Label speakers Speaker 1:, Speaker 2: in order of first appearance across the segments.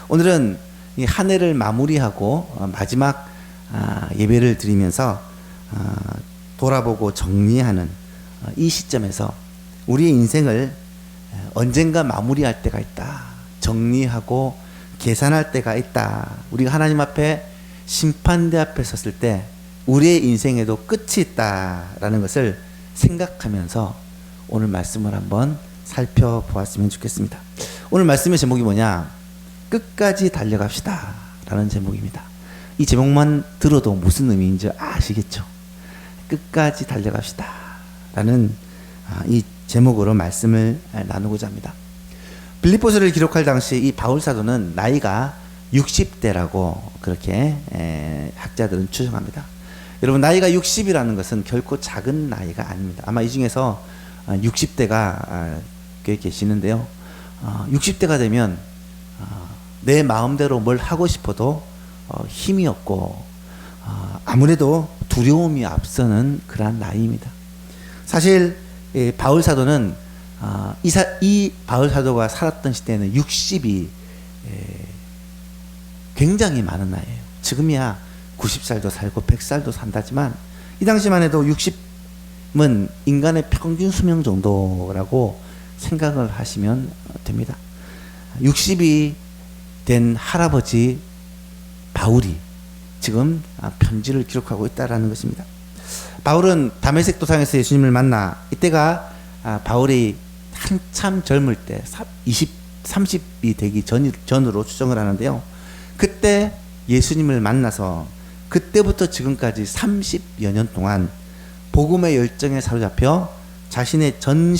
Speaker 1: 오늘은 이 한 해를 마무리하고 마지막 예배를 드리면서 돌아보고 정리하는 이 시점에서 우리의 인생을 언젠가 마무리할 때가 있다. 정리하고 계산할 때가 있다. 우리가 하나님 앞에 심판대 앞에 섰을 때 우리의 인생에도 끝이 있다라는 것을 생각하면서 오늘 말씀을 한번 살펴보았으면 좋겠습니다. 오늘 말씀의 제목이 뭐냐? 끝까지 달려갑시다 라는 제목입니다. 이 제목만 들어도 무슨 의미인지 아시겠죠? 끝까지 달려갑시다 라는 이 제목으로 말씀을 나누고자 합니다. 빌립보서를 기록할 당시 이 바울 사도는 나이가 60대라고 그렇게 학자들은 추정합니다. 여러분, 나이가 60이라는 것은 결코 작은 나이가 아닙니다. 아마 이 중에서 60대가 꽤 계시는데요. 60대가 되면 내 마음대로 뭘 하고 싶어도 힘이 없고 아무래도 두려움이 앞서는 그러한 나이입니다. 사실 바울 사도는 이 바울 사도가 살았던 시대에는 60이 굉장히 많은 나이예요. 지금이야 90살도 살고 100살도 산다지만 이 당시만 해도 60은 인간의 평균 수명 정도라고 생각을 하시면 됩니다. 60이 된 할아버지 바울이 지금 편지를 기록하고 있다는 것입니다. 바울은 다메섹 도상에서 예수님을 만나 이때가 바울이 한참 젊을 때 30이 되기 전으로 추정을 하는데요. 그때 예수님을 만나서 그때부터 지금까지 30여 년 동안 복음의 열정에 사로잡혀 자신의 전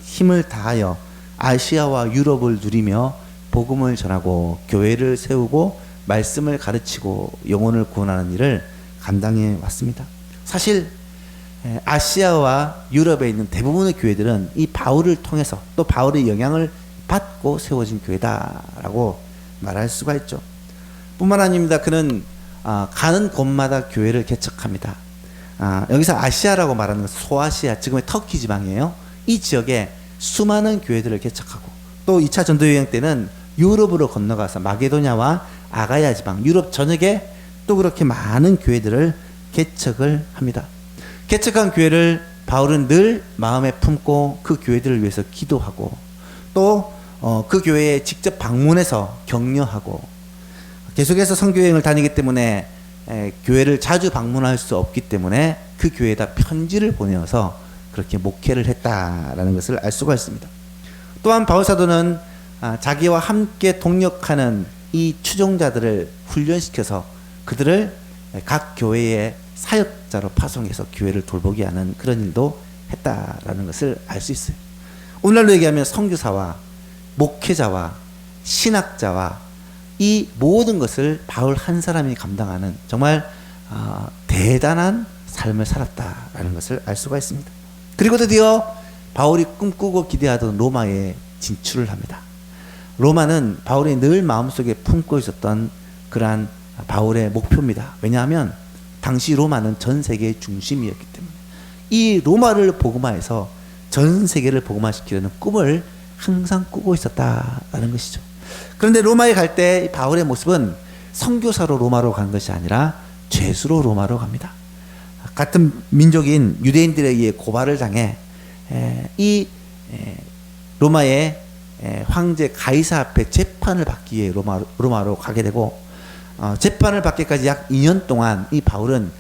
Speaker 1: 힘을 다하여 아시아와 유럽을 누리며 복음을 전하고 교회를 세우고 말씀을 가르치고 영혼을 구원하는 일을 감당해 왔습니다. 사실 아시아와 유럽에 있는 대부분의 교회들은 이 바울을 통해서 또 바울의 영향을 받고 세워진 교회다라고 말할 수가 있죠. 뿐만 아닙니다. 그는 가는 곳마다 교회를 개척합니다. 여기서 아시아라고 말하는 것은 소아시아, 지금의 터키 지방이에요. 이 지역에 수많은 교회들을 개척하고 또 2차 전도 여행 때는 유럽으로 건너가서 마게도냐와 아가야 지방, 유럽 전역에 또 그렇게 많은 교회들을 개척을 합니다. 개척한 교회를 바울은 늘 마음에 품고 그 교회들을 위해서 기도하고 또 그 교회에 직접 방문해서 격려하고 계속해서 선교여행을 다니기 때문에 교회를 자주 방문할 수 없기 때문에 그 교회에다 편지를 보내어서 그렇게 목회를 했다라는 것을 알 수가 있습니다. 또한 바울 사도는 자기와 함께 동역하는 이 추종자들을 훈련시켜서 그들을 각 교회의 사역자로 파송해서 교회를 돌보게 하는 그런 일도 했다라는 것을 알 수 있어요. 오늘날로 얘기하면 선교사와 목회자와 신학자와 이 모든 것을 바울 한 사람이 감당하는 정말 대단한 삶을 살았다라는 것을 알 수가 있습니다. 그리고 드디어 바울이 꿈꾸고 기대하던 로마에 진출을 합니다. 로마는 바울이 늘 마음속에 품고 있었던 그러한 바울의 목표입니다. 왜냐하면 당시 로마는 전 세계의 중심이었기 때문에 이 로마를 복음화해서 전 세계를 복음화시키려는 꿈을 항상 꾸고 있었다라는 것이죠. 그런데 로마에 갈 때 바울의 모습은 선교사로 로마로 간 것이 아니라 죄수로 로마로 갑니다. 같은 민족인 유대인들에 의해 고발을 당해 이 로마의 황제 가이사 앞에 재판을 받기 위해 로마로 가게 되고 재판을 받기까지 약 2년 동안 이 바울은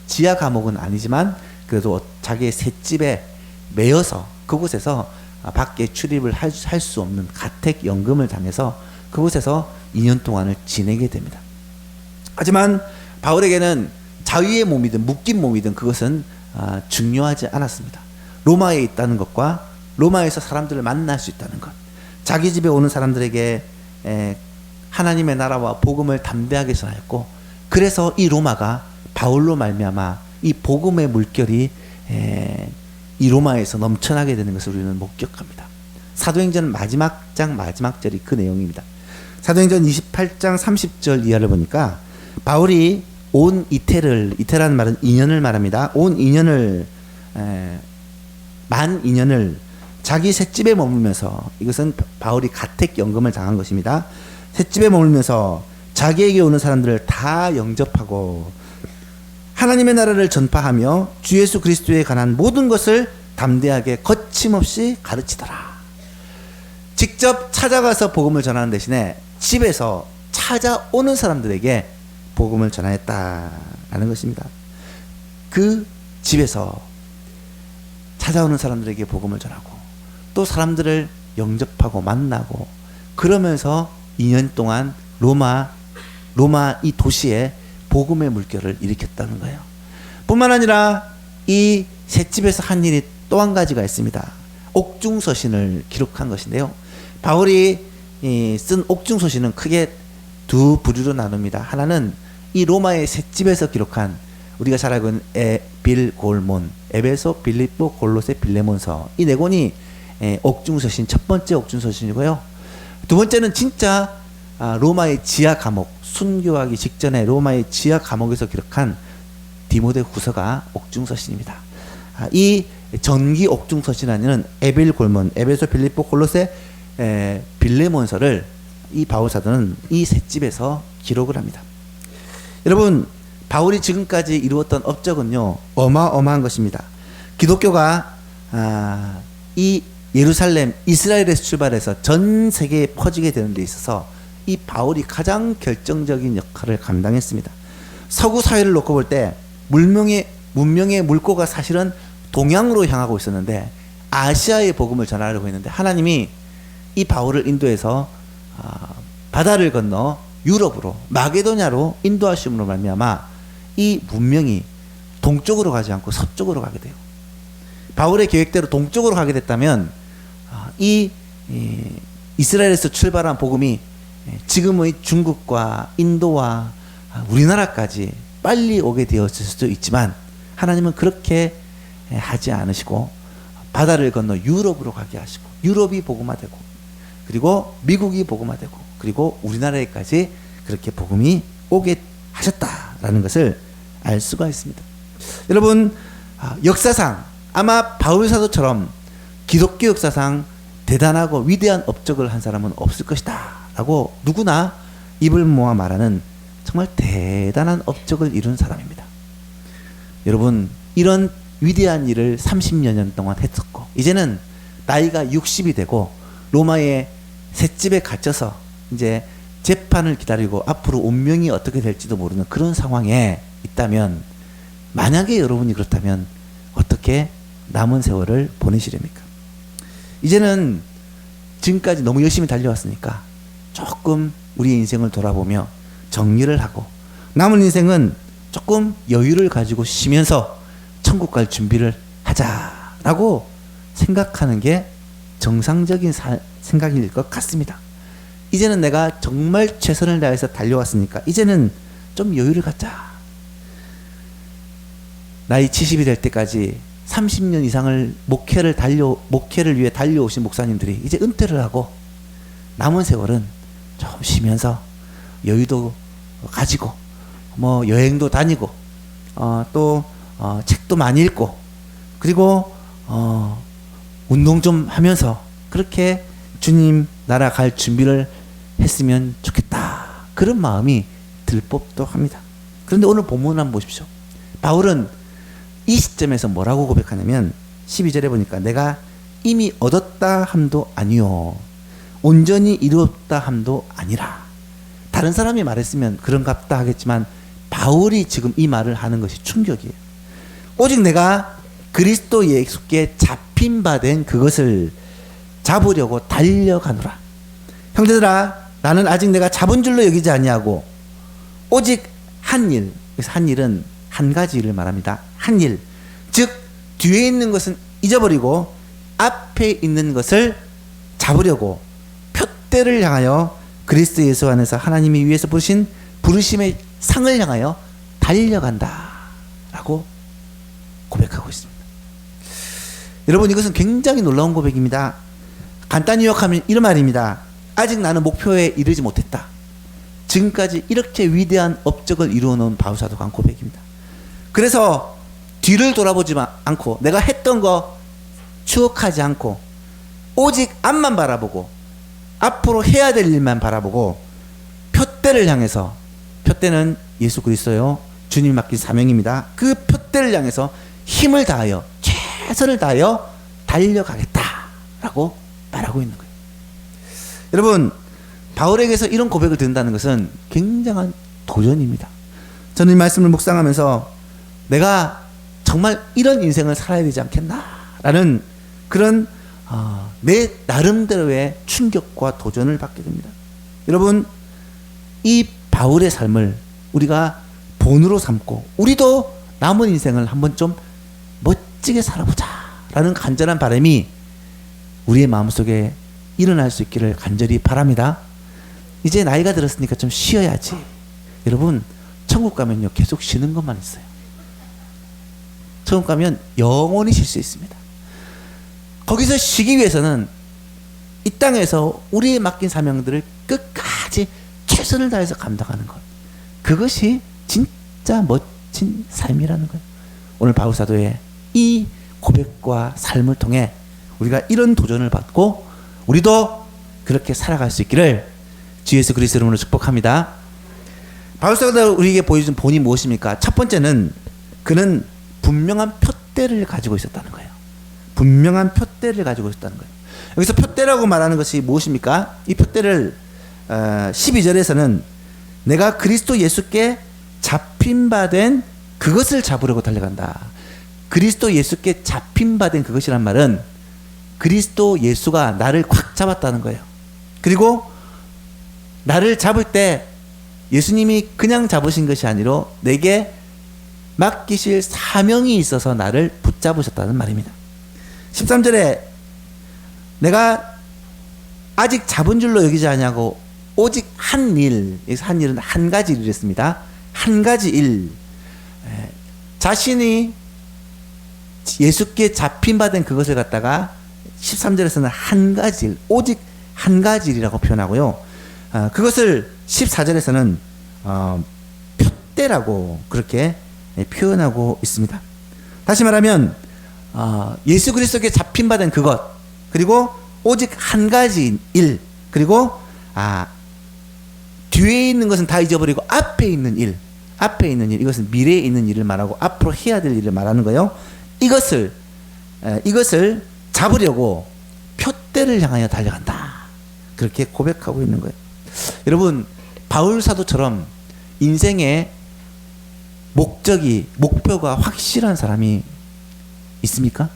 Speaker 1: 지하 감옥은 아니지만 그래도 자기의 셋집에 매여서 그곳에서 밖에 출입을 할 수 없는 가택연금을 당해서 그곳에서 2년 동안을 지내게 됩니다. 하지만 바울에게는 자유의 몸이든 묶인 몸이든 그것은 중요하지 않았습니다. 로마에 있다는 것과 로마에서 사람들을 만날 수 있다는 것, 자기 집에 오는 사람들에게 하나님의 나라와 복음을 담대하게 전하였고, 그래서 이 로마가 바울로 말미암아 이 복음의 물결이 이 로마에서 넘쳐나게 되는 것을 우리는 목격합니다. 사도행전 마지막 장 마지막 절이 그 내용입니다. 사도행전 28장 30절 이하를 보니까 바울이 온 이태라는 말은 2년을 말합니다. 온 2년을 만 2년을 자기 셋집에 머물면서, 이것은 바울이 가택연금을 당한 것입니다. 셋집에 머물면서 자기에게 오는 사람들을 다 영접하고 하나님의 나라를 전파하며 주 예수 그리스도에 관한 모든 것을 담대하게 거침없이 가르치더라. 직접 찾아가서 복음을 전하는 대신에 집에서 찾아오는 사람들에게 복음을 전하였다라는 것입니다. 그 집에서 찾아오는 사람들에게 복음을 전하고 또 사람들을 영접하고 만나고 그러면서 2년 동안 로마 이 도시에 복음의 물결을 일으켰다는 거예요. 뿐만 아니라 이 셋집에서 한 일이 또 한 가지가 있습니다. 옥중서신을 기록한 것인데요. 바울이 쓴 옥중서신은 크게 두 부류로 나눕니다. 하나는 이 로마의 셋집에서 기록한 우리가 잘 알고 있는 에빌골몬, 에베소, 빌립보, 골로새, 빌레몬서, 이 네 권이 옥중서신, 첫 번째 옥중서신이고요. 두 번째는 진짜 로마의 지하 감옥, 순교하기 직전에 로마의 지하 감옥에서 기록한 디모데 후서가 옥중서신입니다. 이 전기 옥중서신 안에는 에빌골몬, 에베소, 빌립보, 골로새, 빌레몬서를 이 바울 사도는 이 셋집에서 기록을 합니다. 여러분, 바울이 지금까지 이루었던 업적은요, 어마어마한 것입니다. 기독교가 이 예루살렘, 이스라엘에서 출발해서 전 세계에 퍼지게 되는 데 있어서 이 바울이 가장 결정적인 역할을 감당했습니다. 서구 사회를 놓고 볼 때 문명의 물꼬가 사실은 동양으로 향하고 있었는데 아시아의 복음을 전하려고 했는데 하나님이 이 바울을 인도해서 바다를 건너 유럽으로, 마게도냐로 인도하심으로 말미암아 이 문명이 동쪽으로 가지 않고 서쪽으로 가게 돼요. 바울의 계획대로 동쪽으로 가게 됐다면 이 이스라엘에서 출발한 복음이 지금의 중국과 인도와 우리나라까지 빨리 오게 되었을 수도 있지만 하나님은 그렇게 하지 않으시고 바다를 건너 유럽으로 가게 하시고 유럽이 복음화되고 그리고 미국이 복음화되고 그리고 우리나라에까지 그렇게 복음이 오게 하셨다라는 것을 알 수가 있습니다. 여러분, 역사상 아마 바울 사도처럼 기독교 역사상 대단하고 위대한 업적을 한 사람은 없을 것이다 라고 누구나 입을 모아 말하는 정말 대단한 업적을 이룬 사람입니다. 여러분, 이런 위대한 일을 30여 년 동안 했었고 이제는 나이가 60이 되고 로마의 셋집에 갇혀서 이제 재판을 기다리고 앞으로 운명이 어떻게 될지도 모르는 그런 상황에 있다면, 만약에 여러분이 그렇다면 어떻게 남은 세월을 보내시렵니까? 이제는 지금까지 너무 열심히 달려왔으니까 조금 우리의 인생을 돌아보며 정리를 하고 남은 인생은 조금 여유를 가지고 쉬면서 천국 갈 준비를 하자라고 생각하는 게 정상적인 생각일 것 같습니다. 이제는 내가 정말 최선을 다해서 달려왔으니까 이제는 좀 여유를 갖자. 나이 70이 될 때까지 30년 이상을 목회를 위해 달려오신 목사님들이 이제 은퇴를 하고 남은 세월은 좀 쉬면서 여유도 가지고 뭐 여행도 다니고 또 책도 많이 읽고 그리고 운동 좀 하면서 그렇게 주님 나라 갈 준비를 했으면 좋겠다. 그런 마음이 들 법도 합니다. 그런데 오늘 본문을 한번 보십시오. 바울은 이 시점에서 뭐라고 고백하냐면 12절에 보니까 내가 이미 얻었다 함도 아니요 온전히 이루었다 함도 아니라. 다른 사람이 말했으면 그런갑다 하겠지만 바울이 지금 이 말을 하는 것이 충격이에요. 오직 내가 그리스도 예수께 잡힌 바 된 그것을 잡으려고 달려가노라. 형제들아, 나는 아직 내가 잡은 줄로 여기지 아니하고 오직 한 일, 그래서 한 일은 한 가지 일을 말합니다. 한 일, 즉 뒤에 있는 것은 잊어버리고 앞에 있는 것을 잡으려고 표대를 향하여 그리스도 예수 안에서 하나님이 위에서 부르신 부르심의 상을 향하여 달려간다 라고 고백하고 있습니다. 여러분, 이것은 굉장히 놀라운 고백입니다. 간단히 요약하면 이런 말입니다. 아직 나는 목표에 이르지 못했다. 지금까지 이렇게 위대한 업적을 이루어놓은 바울 사도가 한 고백입니다. 그래서 뒤를 돌아보지 않고 내가 했던 거 추억하지 않고 오직 앞만 바라보고 앞으로 해야 될 일만 바라보고 표대를 향해서, 표대는 예수 그리스도요, 주님이 맡긴 사명입니다. 그 표대를 향해서 힘을 다하여 최선을 다하여 달려가겠다라고 말하고 있는 거예요. 여러분, 바울에게서 이런 고백을 듣는다는 것은 굉장한 도전입니다. 저는 이 말씀을 묵상하면서 내가 정말 이런 인생을 살아야 되지 않겠나라는 그런 내 나름대로의 충격과 도전을 받게 됩니다. 여러분, 이 바울의 삶을 우리가 본으로 삼고 우리도 남은 인생을 한번 좀 멋지게 살아보자 라는 간절한 바람이 우리의 마음속에 일어날 수 있기를 간절히 바랍니다. 이제 나이가 들었으니까 좀 쉬어야지. 여러분, 천국 가면요 계속 쉬는 것만 있어요. 천국 가면 영원히 쉴 수 있습니다. 거기서 쉬기 위해서는 이 땅에서 우리의 맡긴 사명들을 끝까지 최선을 다해서 감당하는 것, 그것이 진짜 멋진 삶이라는 거예요. 오늘 바울 사도의 이 고백과 삶을 통해 우리가 이런 도전을 받고 우리도 그렇게 살아갈 수 있기를 주 예수 그리스도 이름으로 축복합니다. 바울 사도가 우리에게 보여준 본이 무엇입니까? 첫 번째는 그는 분명한 표대를 가지고 있었다는 거예요. 분명한 표대를 가지고 있었다는 거예요. 여기서 표대라고 말하는 것이 무엇입니까? 이 표대를 12절에서는 내가 그리스도 예수께 잡힌 바 된 그것을 잡으려고 달려간다. 그리스도 예수께 잡힌 바 된 그것이란 말은 그리스도 예수가 나를 꽉 잡았다는 거예요. 그리고 나를 잡을 때 예수님이 그냥 잡으신 것이 아니라 내게 맡기실 사명이 있어서 나를 붙잡으셨다는 말입니다. 13절에 내가 아직 잡은 줄로 여기지 않냐고 오직 한 일, 여기서 한 일은 한 가지 일이랬습니다. 한 가지 일, 자신이 예수께 잡힌 바 된 그것을 갖다가 13절에서는 한 가지 일, 오직 한 가지 일이라고 표현하고요. 그것을 14절에서는 표대라고 그렇게 표현하고 있습니다. 다시 말하면 예수 그리스도께 잡힌 바 된 그것, 그리고 오직 한 가지 일, 그리고 뒤에 있는 것은 다 잊어버리고 앞에 있는 일, 앞에 있는 일, 이것은 미래에 있는 일을 말하고 앞으로 해야 될 일을 말하는 거예요. 이것을 잡으려고 표대를 향하여 달려간다, 그렇게 고백하고 있는 거예요. 여러분, 바울 사도처럼 인생의 목표가 확실한 사람이 있습니까?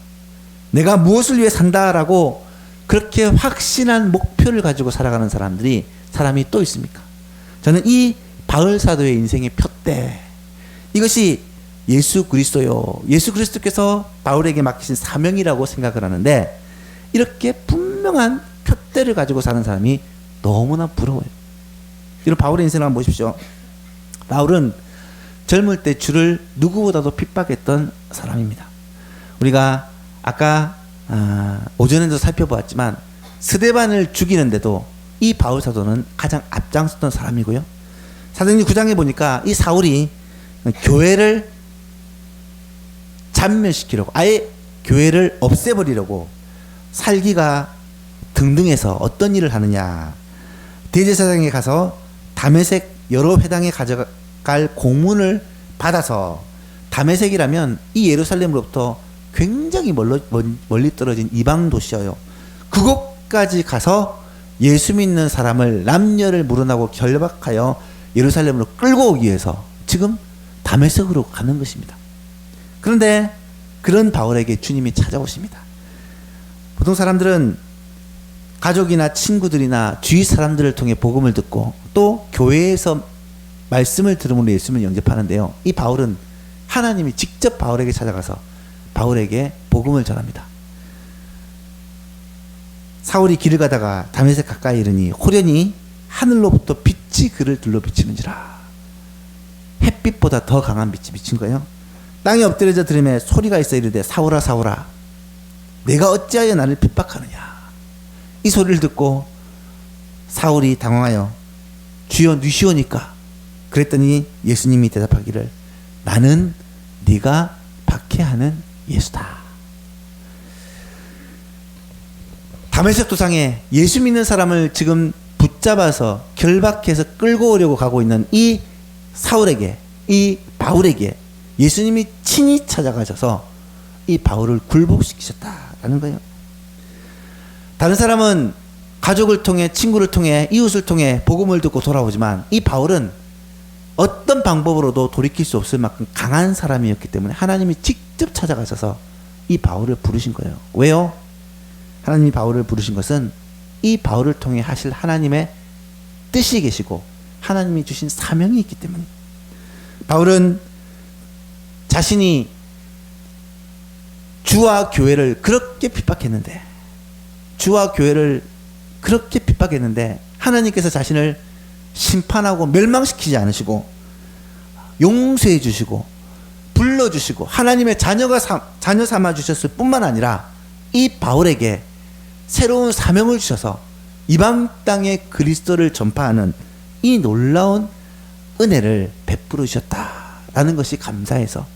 Speaker 1: 내가 무엇을 위해 산다라고 그렇게 확신한 목표를 가지고 살아가는 사람이 또 있습니까? 저는 이 바울 사도의 인생의 표대, 이것이 예수 그리스도요, 예수 그리스도께서 바울에게 맡기신 사명이라고 생각을 하는데, 이렇게 분명한 표대를 가지고 사는 사람이 너무나 부러워요. 여러분, 바울의 인생을 한번 보십시오. 바울은 젊을 때 주를 누구보다도 핍박했던 사람입니다. 우리가 아까 오전에도 살펴보았지만 스데반을 죽이는데도 이 바울 사도는 가장 앞장섰던 사람이고요. 사도행전 9장에 보니까 이 사울이 교회를 잔멸시키려고, 아예 교회를 없애버리려고 살기가 등등해서 어떤 일을 하느냐, 대제사장에 가서 다메섹 여러 회당에 가져갈 공문을 받아서, 다메섹이라면 이 예루살렘으로부터 굉장히 멀리 떨어진 이방 도시여요. 그곳까지 가서 예수 믿는 사람을, 남녀를 물어나고 결박하여 예루살렘으로 끌고 오기 위해서 지금 다메섹으로 가는 것입니다. 그런데 그런 바울에게 주님이 찾아오십니다. 보통 사람들은 가족이나 친구들이나 주위 사람들을 통해 복음을 듣고 또 교회에서 말씀을 들음으로 예수님을 영접하는데요. 이 바울은 하나님이 직접 바울에게 찾아가서 바울에게 복음을 전합니다. 사울이 길을 가다가 다메섹 가까이 이르니 호련히 하늘로부터 빛이 그를 둘러 비치는지라. 햇빛보다 더 강한 빛이 비친 거예요. 땅에 엎드려져 들으며 소리가 있어 이르되 사울아 사울아 내가 어찌하여 나를 핍박하느냐. 이 소리를 듣고 사울이 당황하여 주여 누시오니까. 그랬더니 예수님이 대답하기를 나는 네가 박해하는 예수다. 다메섹 도상에 예수 믿는 사람을 지금 붙잡아서 결박해서 끌고 오려고 가고 있는 이 사울에게, 이 바울에게 예수님이 친히 찾아가셔서 이 바울을 굴복시키셨다라는 거예요. 다른 사람은 가족을 통해, 친구를 통해, 이웃을 통해 복음을 듣고 돌아오지만 이 바울은 어떤 방법으로도 돌이킬 수 없을 만큼 강한 사람이었기 때문에 하나님이 직접 찾아가셔서 이 바울을 부르신 거예요. 왜요? 하나님이 바울을 부르신 것은 이 바울을 통해 하실 하나님의 뜻이 계시고 하나님이 주신 사명이 있기 때문에. 바울은 자신이 주와 교회를 그렇게 핍박했는데, 주와 교회를 그렇게 핍박했는데 하나님께서 자신을 심판하고 멸망시키지 않으시고 용서해 주시고 불러주시고 하나님의 자녀 삼아 주셨을 뿐만 아니라 이 바울에게 새로운 사명을 주셔서 이방 땅에 그리스도를 전파하는 이 놀라운 은혜를 베풀어 주셨다라는 것이 감사해서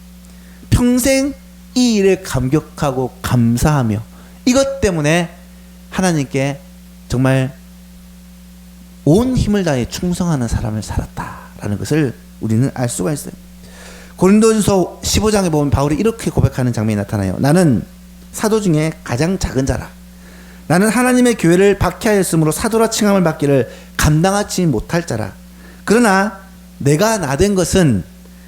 Speaker 1: 평생 이 일에 감격하고 감사하며 이것 때문에 하나님께 정말 온 힘을 다해 충성하는 사람을 살았다라는 것을 우리는 알 수가 있어요. 고린도전서 15장에 보면 바울이 이렇게 고백하는 장면이 나타나요. 나는 사도 중에 가장 작은 자라. 나는 하나님의 교회를 박해하였으므로 사도라 칭함을 받기를 감당하지 못할 자라. 그러나 내가 나된 것은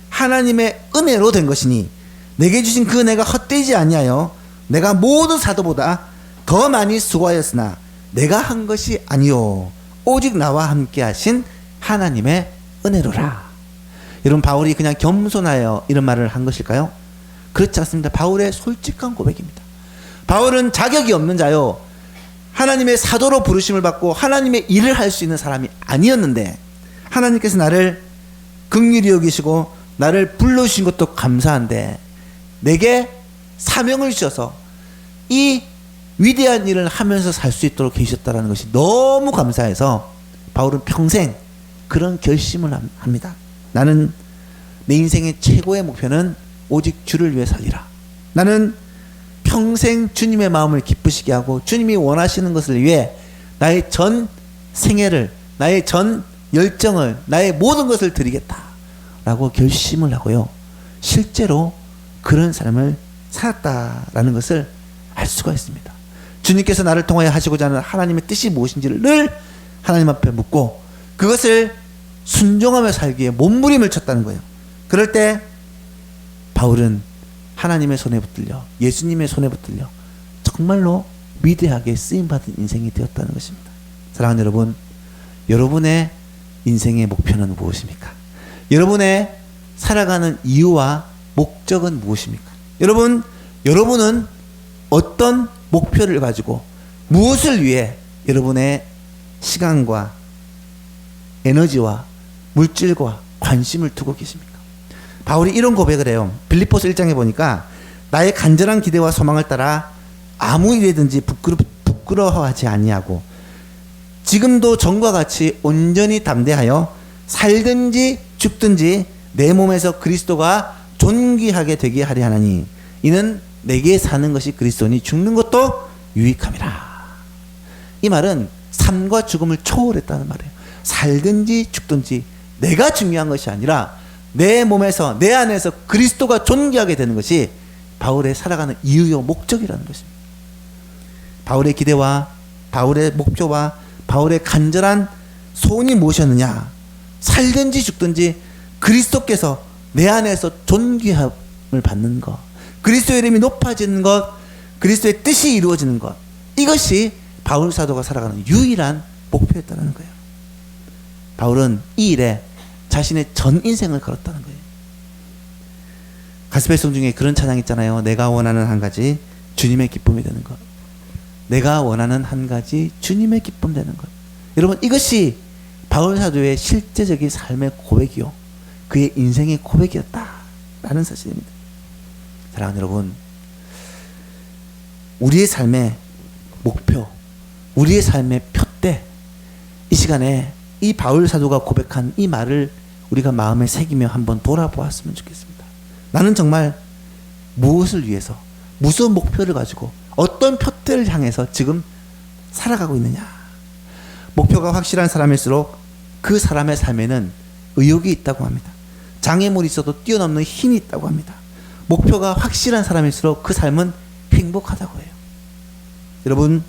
Speaker 1: 하나님의 은혜로 된 것이니 내게 주신 그 은혜가 헛되지 아니하여 내가 모든 사도보다 더 많이 수고하였으나 내가 한 것이 아니요 오직 나와 함께 하신 하나님의 은혜로라. 여러분, 바울이 그냥 겸손하여 이런 말을 한 것일까요? 그렇지 않습니다. 바울의 솔직한 고백입니다. 바울은 자격이 없는 자요, 하나님의 사도로 부르심을 받고 하나님의 일을 할 수 있는 사람이 아니었는데 하나님께서 나를 긍휼히 여기시고 나를 불러주신 것도 감사한데 내게 사명을 주셔서 이 위대한 일을 하면서 살 수 있도록 해주셨다는 것이 너무 감사해서 바울은 평생 그런 결심을 합니다. 나는 내 인생의 최고의 목표는 오직 주를 위해 살리라. 나는 평생 주님의 마음을 기쁘시게 하고 주님이 원하시는 것을 위해 나의 전 생애를, 나의 전 열정을, 나의 모든 것을 드리겠다라고 결심을 하고요, 실제로 그런 삶을 살았다라는 것을 알 수가 있습니다. 주님께서 나를 통하여 하시고자 하는 하나님의 뜻이 무엇인지를 늘 하나님 앞에 묻고 그것을 순종하며 살기에 몸부림을 쳤다는 거예요. 그럴 때 바울은 하나님의 손에 붙들려, 예수님의 손에 붙들려 정말로 위대하게 쓰임받은 인생이 되었다는 것입니다. 사랑하는 여러분, 여러분의 인생의 목표는 무엇입니까? 여러분의 살아가는 이유와 목적은 무엇입니까? 여러분은 어떤 목표를 가지고 무엇을 위해 여러분의 시간과 에너지와 물질과 관심을 두고 계십니까? 바울이 이런 고백을 해요. 빌립보서 1장에 보니까 나의 간절한 기대와 소망을 따라 아무 일이든지 부끄러워하지 아니하고 지금도 전과 같이 온전히 담대하여 살든지 죽든지 내 몸에서 그리스도가 존귀하게 되게 하려 하나니 이는 내게 사는 것이 그리스도니 죽는 것도 유익함이라. 이 말은 삶과 죽음을 초월했다는 말이에요. 살든지 죽든지 내가 중요한 것이 아니라 내 몸에서, 내 안에서 그리스도가 존귀하게 되는 것이 바울의 살아가는 이유요 목적이라는 것입니다. 바울의 기대와 바울의 목표와 바울의 간절한 소원이 무엇이었느냐? 살든지 죽든지 그리스도께서 내 안에서 존귀함을 받는 것, 그리스도의 이름이 높아지는 것, 그리스도의 뜻이 이루어지는 것, 이것이 바울 사도가 살아가는 유일한 목표였다는 거예요. 바울은 이 일에 자신의 전 인생을 걸었다는 거예요. 가스펠송 중에 그런 찬양 있잖아요. 내가 원하는 한 가지 주님의 기쁨이 되는 것. 내가 원하는 한 가지 주님의 기쁨 되는 것. 여러분, 이것이 바울 사도의 실제적인 삶의 고백이요, 그의 인생의 고백이었다라는 사실입니다. 사랑하는 여러분, 우리의 삶의 목표, 우리의 삶의 표대, 이 시간에 이 바울 사도가 고백한 이 말을 우리가 마음에 새기며 한번 돌아보았으면 좋겠습니다. 나는 정말 무엇을 위해서, 무슨 목표를 가지고, 어떤 표대를 향해서 지금 살아가고 있느냐. 목표가 확실한 사람일수록 그 사람의 삶에는 의욕이 있다고 합니다. 장애물이 있어도 뛰어넘는 힘이 있다고 합니다. 목표가 확실한 사람일수록 그 삶은 행복하다고 해요. 여러분,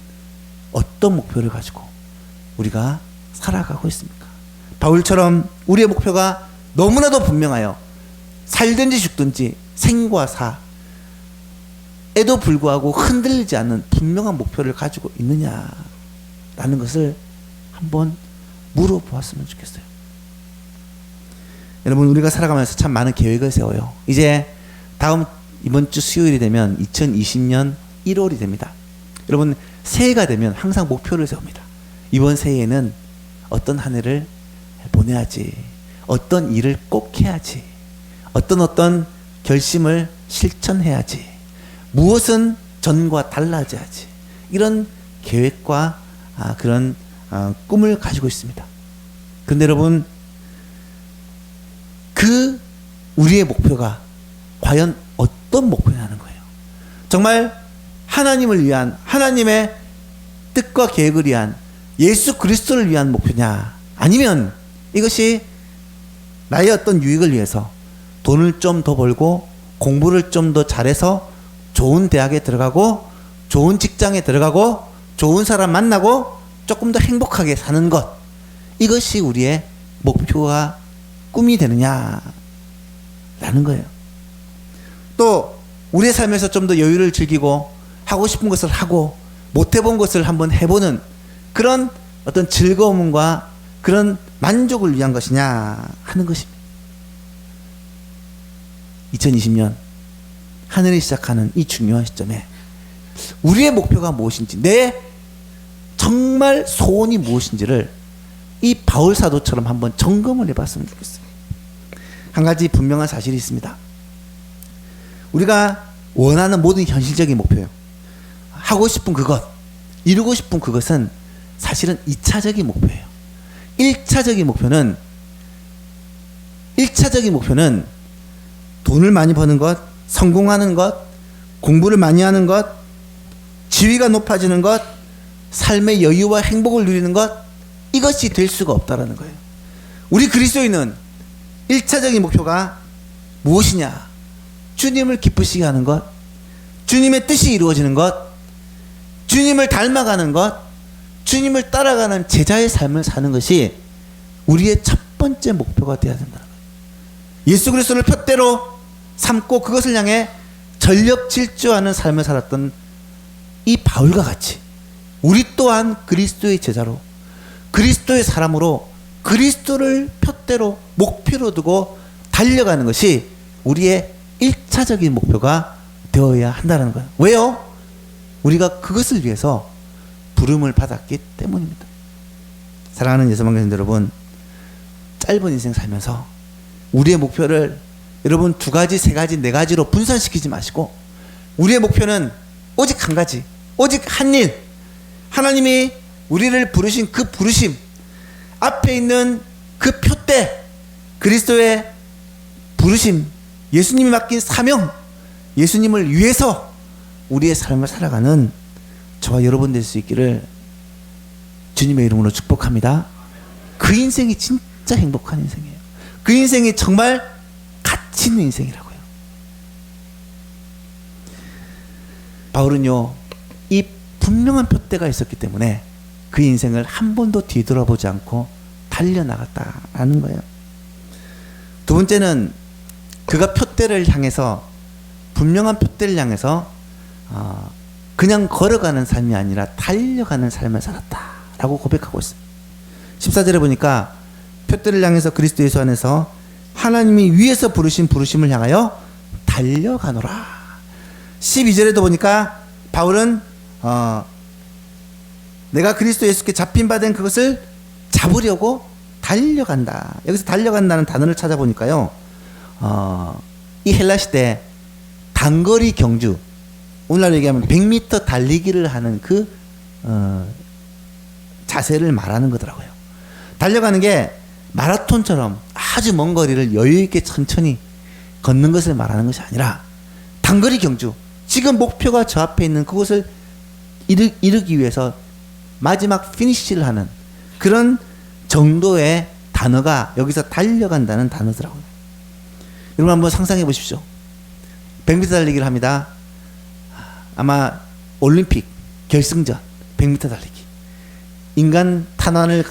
Speaker 1: 어떤 목표를 가지고 우리가 살아가고 있습니까? 바울처럼 우리의 목표가 너무나도 분명하여 살든지 죽든지 생과 사에도 불구하고 흔들리지 않는 분명한 목표를 가지고 있느냐라는 것을 한번 물어보았으면 좋겠어요. 여러분, 우리가 살아가면서 참 많은 계획을 세워요. 이제 이번 주 수요일이 되면 2020년 1월이 됩니다. 여러분, 새해가 되면 항상 목표를 세웁니다. 이번 새해에는 어떤 한 해를 보내야지, 어떤 일을 꼭 해야지, 어떤 결심을 실천해야지, 무엇은 전과 달라져야지, 이런 계획과 그런 꿈을 가지고 있습니다. 그런데 여러분, 그 우리의 목표가 과연 어떤 목표냐는 거예요. 정말 하나님을 위한, 하나님의 뜻과 계획을 위한, 예수 그리스도를 위한 목표냐, 아니면 이것이 나의 어떤 유익을 위해서 돈을 좀 더 벌고 공부를 좀 더 잘해서 좋은 대학에 들어가고 좋은 직장에 들어가고 좋은 사람 만나고 조금 더 행복하게 사는 것, 이것이 우리의 목표와 꿈이 되느냐라는 거예요. 또 우리의 삶에서 좀 더 여유를 즐기고 하고 싶은 것을 하고 못 해본 것을 한번 해보는 그런 어떤 즐거움과 그런 만족을 위한 것이냐 하는 것입니다. 2020년 하늘이 시작하는 이 중요한 시점에 우리의 목표가 무엇인지, 내 정말 소원이 무엇인지를 이 바울 사도처럼 한번 점검을 해봤으면 좋겠어요. 한 가지 분명한 사실이 있습니다. 우리가 원하는 모든 현실적인 목표요, 하고 싶은 그것, 이루고 싶은 그것은 사실은 2차적인 목표예요. 1차적인 목표는 돈을 많이 버는 것, 성공하는 것, 공부를 많이 하는 것, 지위가 높아지는 것, 삶의 여유와 행복을 누리는 것, 이것이 될 수가 없다라는 거예요. 우리 그리스도인은 1차적인 목표가 무엇이냐? 주님을 기쁘시게 하는 것, 주님의 뜻이 이루어지는 것, 주님을 닮아가는 것, 주님을 따라가는 제자의 삶을 사는 것이 우리의 첫 번째 목표가 되어야 된다는 거예요. 예수 그리스도를 푯대로 삼고 그것을 향해 전력 질주하는 삶을 살았던 이 바울과 같이 우리 또한 그리스도의 제자로, 그리스도의 사람으로 그리스도를 푯대로 목표로 두고 달려가는 것이 우리의 1차적인 목표가 되어야 한다는 거예요. 왜요? 우리가 그것을 위해서 부름을 받았기 때문입니다. 사랑하는 예수방송 여러분, 짧은 인생 살면서 우리의 목표를 여러분 2가지, 3가지, 4가지로 분산시키지 마시고 우리의 목표는 오직 한 가지, 오직 한 일, 하나님이 우리를 부르신 그 부르심, 앞에 있는 그 표대, 그리스도의 부르심, 예수님이 맡긴 사명, 예수님을 위해서 우리의 삶을 살아가는 저와 여러분 될 수 있기를 주님의 이름으로 축복합니다. 그 인생이 진짜 행복한 인생이에요. 그 인생이 정말 가치 있는 인생이라고요. 바울은요, 이 분명한 표대가 있었기 때문에 그 인생을 한 번도 뒤돌아보지 않고 달려나갔다라는 거예요. 두 번째는 그가 표대를 향해서, 분명한 표대를 향해서 그냥 걸어가는 삶이 아니라 달려가는 삶을 살았다라고 고백하고 있어요. 14절에 보니까 표대를 향해서 그리스도 예수 안에서 하나님이 위에서 부르신 부르심을 향하여 달려가노라. 12절에도 보니까 바울은 내가 그리스도 예수께 잡힌 바 된 그것을 잡으려고 달려간다. 여기서 달려간다는 단어를 찾아보니까요, 이 헬라 시대 단거리 경주, 오늘날 얘기하면 100m 달리기를 하는 그 자세를 말하는 거더라고요. 달려가는 게 마라톤처럼 아주 먼 거리를 여유 있게 천천히 걷는 것을 말하는 것이 아니라 단거리 경주, 지금 목표가 저 앞에 있는 그곳을 이루기 위해서 마지막 피니쉬를 하는 그런 정도의 단어가 여기서 달려간다는 단어더라고요. 여러분 한번 상상해 보십시오. 100m 달리기를 합니다. 아마 올림픽 결승전 100m 달리기. 인간 탄환을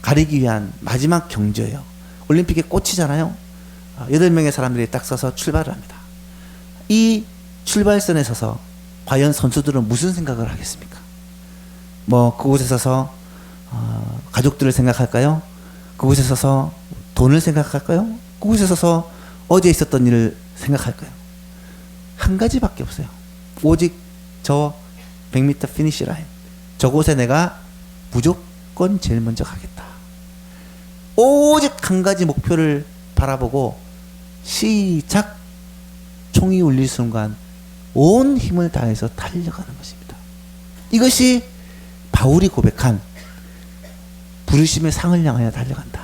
Speaker 1: 가리기 위한 마지막 경주예요. 올림픽의 꽃이잖아요. 8명의 사람들이 딱 서서 출발을 합니다. 이 출발선에 서서 과연 선수들은 무슨 생각을 하겠습니까? 뭐 그곳에 서서 가족들을 생각할까요? 그곳에 서서 돈을 생각할까요? 그곳에 서서 어제 있었던 일을 생각할까요? 한 가지밖에 없어요. 오직 저 100m 피니시 라인, 저곳에 내가 무조건 제일 먼저 가겠다. 오직 한 가지 목표를 바라보고 시작, 총이 울릴 순간 온 힘을 다해서 달려가는 것입니다. 이것이 바울이 고백한 부르심의 상을 향하여 달려간다.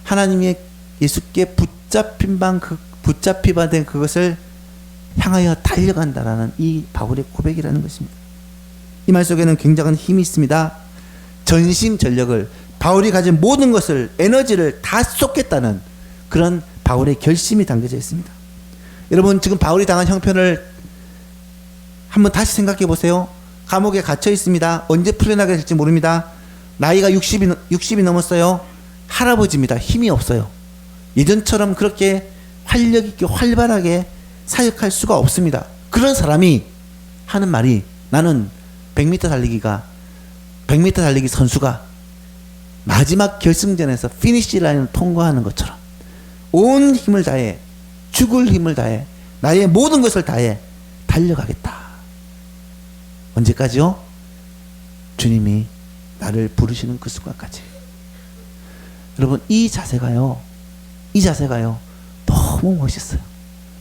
Speaker 1: 하나님의 예수께 붙잡히바 된 그것을 향하여 달려간다라는 이 바울의 고백이라는 것입니다. 이 말 속에는 굉장한 힘이 있습니다. 전심전력을, 바울이 가진 모든 것을, 에너지를 다 쏟겠다는 그런 바울의 결심이 담겨져 있습니다. 여러분 지금 바울이 당한 형편을 한번 다시 생각해 보세요. 감옥에 갇혀 있습니다. 언제 풀려나게 될지 모릅니다. 나이가 60이 넘었어요. 할아버지입니다. 힘이 없어요. 예전처럼 그렇게 활력 있게 활발하게 사역할 수가 없습니다. 그런 사람이 하는 말이, 나는 100m 달리기 선수가 마지막 결승전에서 피니시 라인을 통과하는 것처럼 온 힘을 다해, 죽을 힘을 다해, 나의 모든 것을 다해 달려가겠다. 언제까지요? 주님이 나를 부르시는 그 순간까지. 여러분 이 자세가요 너무 멋있어요.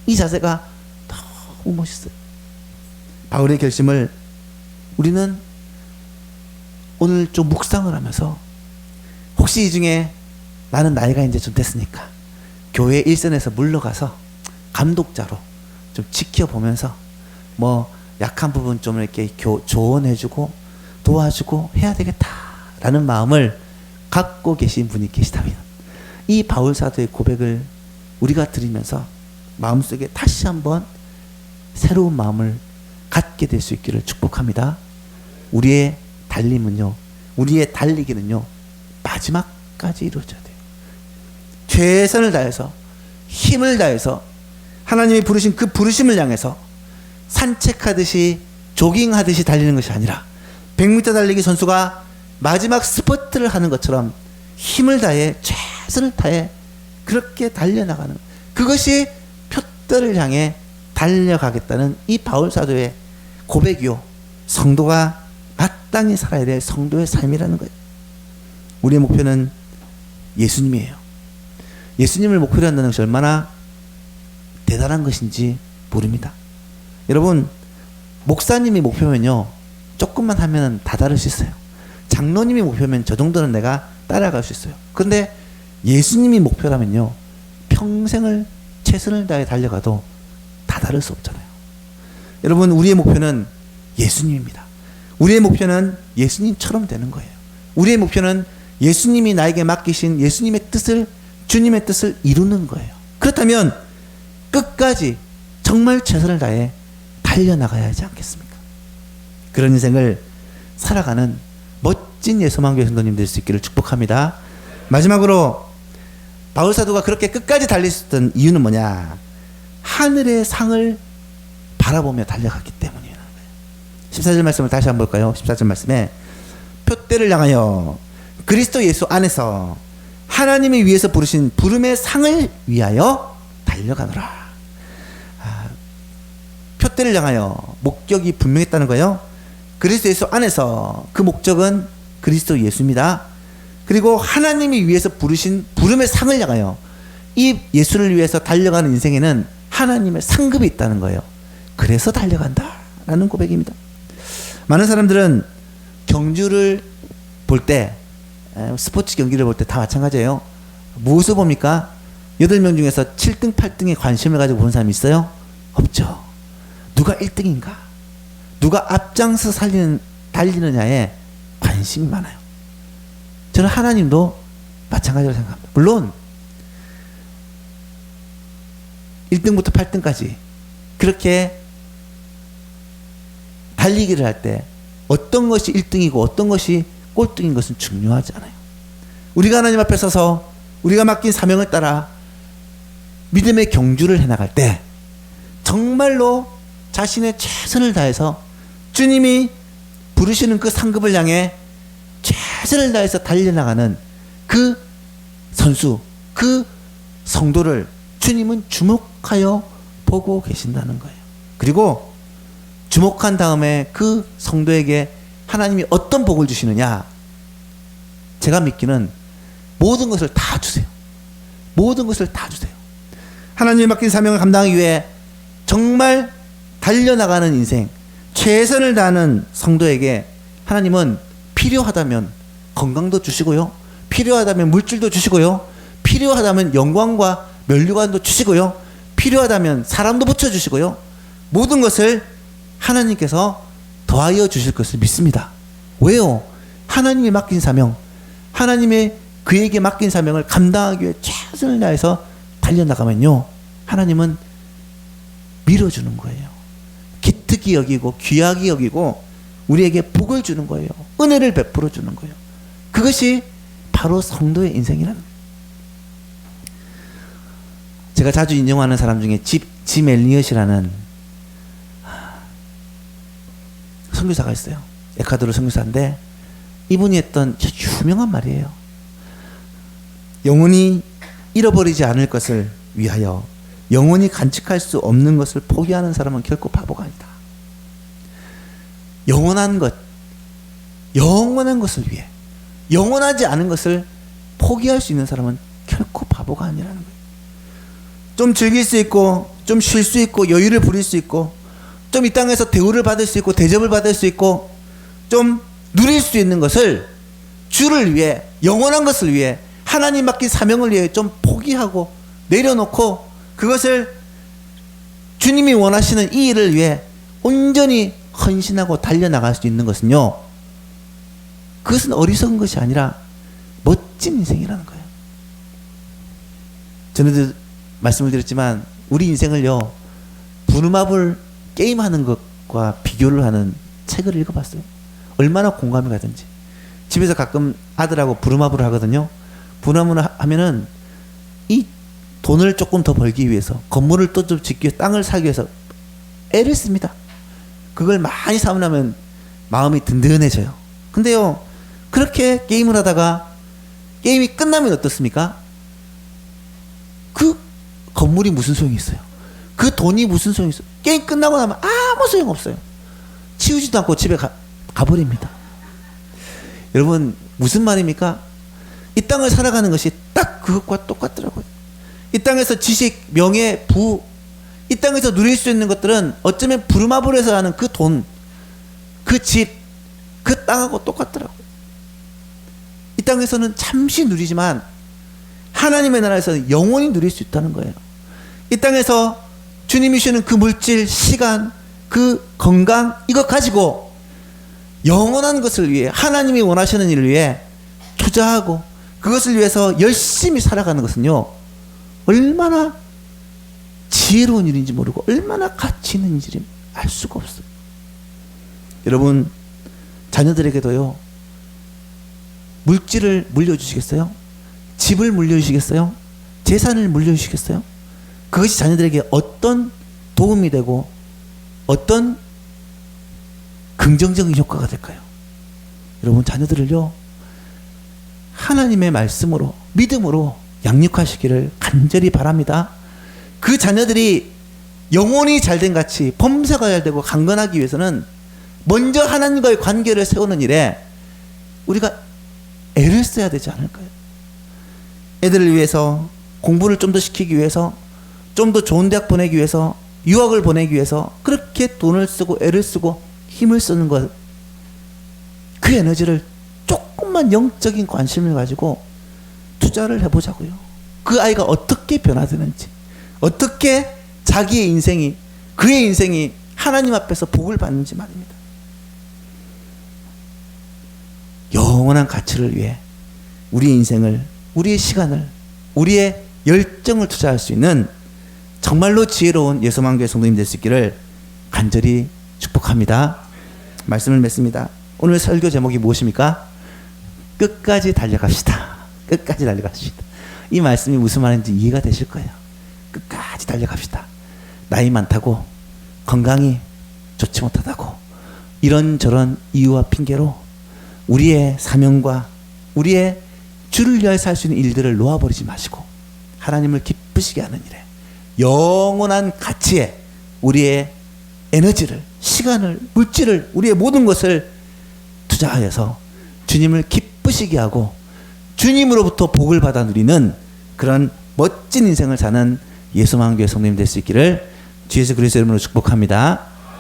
Speaker 1: 이 자세가 너무 멋있어요. 바울의 결심을 우리는 오늘 좀 묵상을 하면서, 혹시 이 중에 나는 나이가 이제 좀 됐으니까 교회 일선에서 물러가서 감독자로 좀 지켜보면서 뭐 약한 부분 좀 이렇게 조언해주고 도와주고 해야 되겠다라는 마음을 갖고 계신 분이 계시다면, 이 바울 사도의 고백을 우리가 들으면서 마음속에 다시 한번 새로운 마음을 갖게 될 수 있기를 축복합니다. 우리의 달림은요, 우리의 달리기는요, 마지막까지 이루어져야 돼요. 최선을 다해서, 힘을 다해서 하나님이 부르신 그 부르심을 향해서 산책하듯이 조깅하듯이 달리는 것이 아니라 100m 달리기 선수가 마지막 스퍼트를 하는 것처럼 힘을 다해, 최선을 다해 그렇게 달려나가는, 그것이 표대를 향해 달려가겠다는 이 바울 사도의 고백이요, 성도가 마땅히 살아야 될 성도의 삶이라는 거예요. 우리의 목표는 예수님이에요. 예수님을 목표로 한다는 것이 얼마나 대단한 것인지 모릅니다. 여러분 목사님이 목표면요 조금만 하면 다 다를 수 있어요. 장로님이 목표면 저 정도는 내가 따라갈 수 있어요. 그런데 예수님이 목표라면요 평생을 최선을 다해 달려가도 다 다를 수 없잖아요. 여러분 우리의 목표는 예수님입니다. 우리의 목표는 예수님처럼 되는 거예요. 우리의 목표는 예수님이 나에게 맡기신 예수님의 뜻을, 주님의 뜻을 이루는 거예요. 그렇다면 끝까지 정말 최선을 다해 달려나가야 하지 않겠습니까? 그런 인생을 살아가는 멋진 예수만교회 성도님 될 수 있기를 축복합니다. 마지막으로 바울 사도가 그렇게 끝까지 달릴 수 있던 이유는 뭐냐? 하늘의 상을 바라보며 달려갔기 때문이라는 거예요. 14절 말씀을 다시 한번 볼까요? 14절 말씀에 표대를 향하여 그리스도 예수 안에서 하나님이 위에서 부르신 부름의 상을 위하여 달려가노라. 표대를 향하여 목적이 분명했다는 거예요. 그리스도 예수 안에서, 그 목적은 그리스도 예수입니다. 그리고 하나님이 위해서 부르신 부름의 상을 향하여, 이 예수를 위해서 달려가는 인생에는 하나님의 상급이 있다는 거예요. 그래서 달려간다 라는 고백입니다. 많은 사람들은 경주를 볼 때, 스포츠 경기를 볼 때 다 마찬가지예요. 무엇을 봅니까? 8명 중에서 7등, 8등에 관심을 가지고 보는 사람이 있어요? 없죠. 누가 1등인가? 누가 앞장서 달리느냐에 관심이 관심이 많아요. 저는 하나님도 마찬가지로 생각합니다. 물론 1등부터 8등까지 그렇게 달리기를 할 때 어떤 것이 1등이고 어떤 것이 꼴등인 것은 중요하지 않아요. 우리가 하나님 앞에 서서 우리가 맡긴 사명을 따라 믿음의 경주를 해나갈 때 정말로 자신의 최선을 다해서 주님이 부르시는 그 상급을 향해 최선을 다해서 달려나가는 그 선수, 그 성도를 주님은 주목하여 보고 계신다는 거예요. 그리고 주목한 다음에 그 성도에게 하나님이 어떤 복을 주시느냐? 제가 믿기는 모든 것을 다 주세요. 모든 것을 다 주세요. 하나님이 맡긴 사명을 감당하기 위해 정말 달려나가는 인생, 최선을 다하는 성도에게 하나님은 필요하다면 건강도 주시고요, 필요하다면 물질도 주시고요, 필요하다면 영광과 면류관도 주시고요, 필요하다면 사람도 붙여주시고요, 모든 것을 하나님께서 더하여 주실 것을 믿습니다. 왜요? 하나님이 맡긴 사명, 하나님의 그에게 맡긴 사명을 감당하기 위해 최선을 다해서 달려나가면요, 하나님은 밀어주는 거예요. 기특히 여기고 귀하게 여기고 우리에게 복을 주는 거예요. 은혜를 베풀어 주는 거예요. 그것이 바로 성도의 인생이라는 거예요. 제가 자주 인용하는 사람 중에 짐 엘리엇이라는 선교사가 있어요. 에콰도르 선교사인데 이분이 했던 유명한 말이에요. 영원히 잃어버리지 않을 것을 위하여 영원히 간직할 수 없는 것을 포기하는 사람은 결코 바보가 아니다. 영원한 것, 영원한 것을 위해 영원하지 않은 것을 포기할 수 있는 사람은 결코 바보가 아니라는 거예요. 좀 즐길 수 있고 좀 쉴 수 있고 여유를 부릴 수 있고 좀 이 땅에서 대우를 받을 수 있고 대접을 받을 수 있고 좀 누릴 수 있는 것을 주를 위해, 영원한 것을 위해, 하나님 맡긴 사명을 위해 좀 포기하고 내려놓고 그것을 주님이 원하시는 이 일을 위해 온전히 헌신하고 달려나갈 수 있는 것은요, 그것은 어리석은 것이 아니라 멋진 인생이라는 거예요. 전에도 말씀을 드렸지만 우리 인생을요, 부루마블 게임하는 것과 비교를 하는 책을 읽어봤어요. 얼마나 공감이 가든지. 집에서 가끔 아들하고 부루마블을 하거든요. 부루마블을 하면은 이 돈을 조금 더 벌기 위해서, 건물을 또 좀 짓기 위해서, 땅을 사기 위해서 애를 씁니다. 그걸 많이 사고 나면 마음이 든든해져요. 근데요, 그렇게 게임을 하다가 게임이 끝나면 어떻습니까? 그 건물이 무슨 소용이 있어요? 그 돈이 무슨 소용이 있어요? 게임 끝나고 나면 아무 소용 없어요. 치우지도 않고 집에 가버립니다. 여러분, 무슨 말입니까? 이 땅을 살아가는 것이 딱 그것과 똑같더라고요. 이 땅에서 지식, 명예, 부, 이 땅에서 누릴 수 있는 것들은 어쩌면 부루마블에서 하는 그 돈, 그 집, 그 땅하고 똑같더라고요. 이 땅에서는 잠시 누리지만 하나님의 나라에서는 영원히 누릴 수 있다는 거예요. 이 땅에서 주님이 주시는 그 물질, 시간, 그 건강, 이것 가지고 영원한 것을 위해, 하나님이 원하시는 일을 위해 투자하고 그것을 위해서 열심히 살아가는 것은요, 얼마나 지혜로운 일인지 모르고 얼마나 가치 있는 일인지 알 수가 없어요. 여러분, 자녀들에게도요, 물질을 물려주시겠어요? 집을 물려주시겠어요? 재산을 물려주시겠어요? 그것이 자녀들에게 어떤 도움이 되고 어떤 긍정적인 효과가 될까요? 여러분, 자녀들을요, 하나님의 말씀으로, 믿음으로 양육하시기를 간절히 바랍니다. 그 자녀들이 영혼이 잘된 같이 범사가 잘되고 강건하기 위해서는 먼저 하나님과의 관계를 세우는 일에 우리가 애를 써야 되지 않을까요? 애들을 위해서, 공부를 좀 더 시키기 위해서, 좀 더 좋은 대학 보내기 위해서, 유학을 보내기 위해서 그렇게 돈을 쓰고 애를 쓰고 힘을 쓰는 것, 그 에너지를 조금만 영적인 관심을 가지고 투자를 해보자고요. 그 아이가 어떻게 변화되는지, 어떻게 자기의 인생이, 그의 인생이 하나님 앞에서 복을 받는지 말입니다. 영원한 가치를 위해 우리의 인생을, 우리의 시간을, 우리의 열정을 투자할 수 있는 정말로 지혜로운 예수만교회 성도님 될 수 있기를 간절히 축복합니다. 말씀을 맺습니다. 오늘 설교 제목이 무엇입니까? 끝까지 달려갑시다. 끝까지 달려갑시다. 이 말씀이 무슨 말인지 이해가 되실 거예요. 끝까지 달려갑시다. 나이 많다고, 건강이 좋지 못하다고, 이런저런 이유와 핑계로 우리의 사명과 우리의 주를 위하여 살 수 있는 일들을 놓아버리지 마시고 하나님을 기쁘시게 하는 일에 영원한 가치에 우리의 에너지를, 시간을, 물질을, 우리의 모든 것을 투자하여서 주님을 기쁘시게 하고 주님으로부터 복을 받아 누리는 그런 멋진 인생을 사는 예수만교회 성도님 될 수 있기를 주 예수 그리스도 이름으로 축복합니다.